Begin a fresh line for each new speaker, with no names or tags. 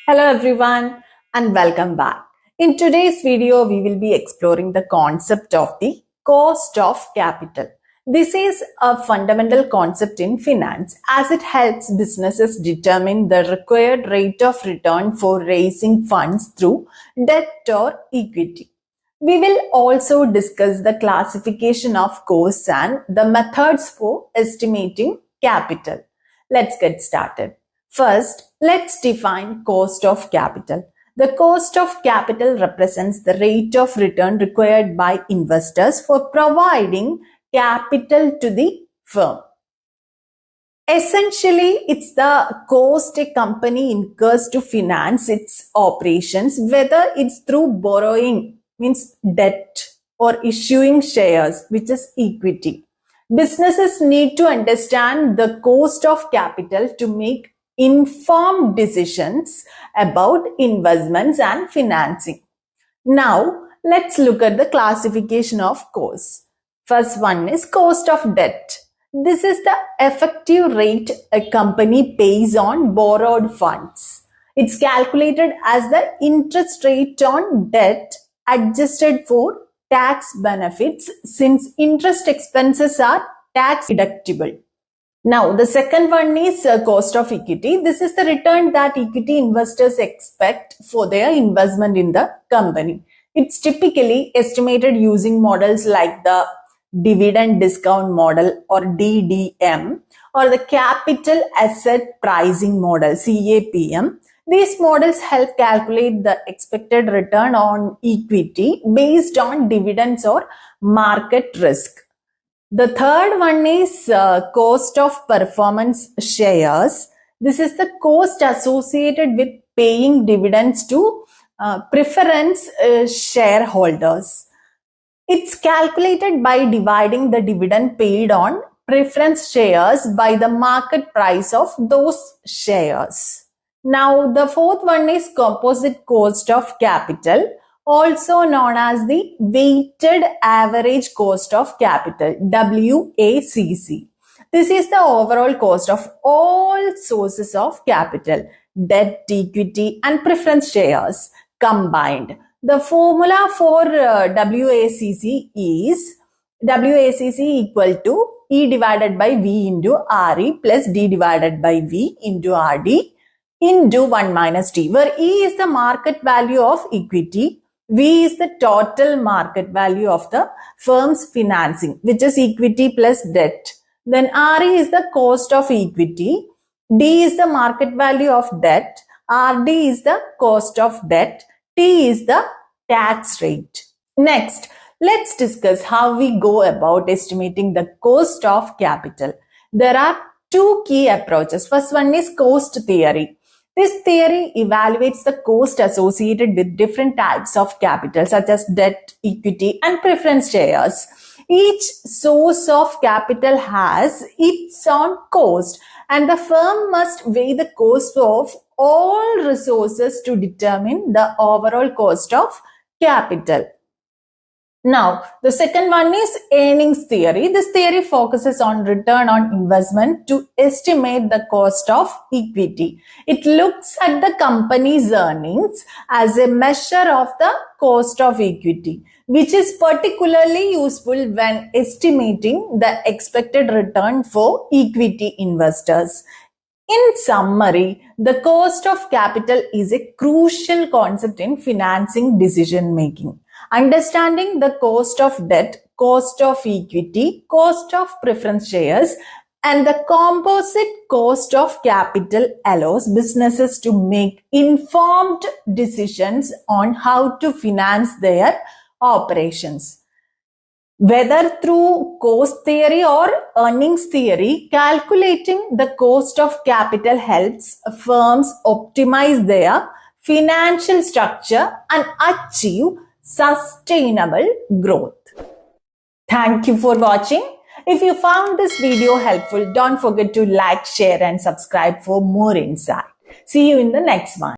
Hello everyone and welcome back. In today's video, we will be exploring the concept of the cost of capital. This is a fundamental concept in finance as it helps businesses determine the required rate of return for raising funds through debt or equity. We will also discuss the classification of costs and the methods for estimating capital. Let's get started. First, let's define cost of capital. The cost of capital represents the rate of return required by investors for providing capital to the firm. Essentially, it's the cost a company incurs to finance its operations, whether it's through borrowing, means debt, or issuing shares, which is equity. Businesses need to understand the cost of capital to make informed decisions about investments and financing. Now, let's look at the classification of costs. First one is cost of debt. This is the effective rate a company pays on borrowed funds. It's calculated as the interest rate on debt adjusted for tax benefits since interest expenses are tax deductible. Now, the second one is cost of equity. This is the return that equity investors expect for their investment in the company. It's typically estimated using models like the dividend discount model or DDM or the capital asset pricing model CAPM. These models help calculate the expected return on equity based on dividends or market risk. The third one is cost of performance shares. This is the cost associated with paying dividends to preference shareholders. It's calculated by dividing the dividend paid on preference shares by the market price of those shares. Now, the fourth one is composite cost of capital, also known as the weighted average cost of capital, WACC. This is the overall cost of all sources of capital, debt, equity, and preference shares combined. The formula for WACC is WACC equal to E divided by V into RE plus D divided by V into RD into 1 minus T, where E is the market value of equity, V is the total market value of the firm's financing, which is equity plus debt. Then RE is the cost of equity, D is the market value of debt, RD is the cost of debt, T is the tax rate. Next, let's discuss how we go about estimating the cost of capital. There are two key approaches. First one is cost theory. This theory evaluates the cost associated with different types of capital such as debt, equity, and preference shares. Each source of capital has its own cost and the firm must weigh the cost of all resources to determine the overall cost of capital. Now, the second one is earnings theory. This theory focuses on return on investment to estimate the cost of equity. It looks at the company's earnings as a measure of the cost of equity, which is particularly useful when estimating the expected return for equity investors. In summary, the cost of capital is a crucial concept in financing decision making. Understanding the cost of debt, cost of equity, cost of preference shares, and the composite cost of capital allows businesses to make informed decisions on how to finance their operations. Whether through cost theory or earnings theory, calculating the cost of capital helps firms optimize their financial structure and achieve sustainable growth. Thank you for watching. If you found this video helpful, don't forget to like, share, and subscribe for more insight. See you in the next one.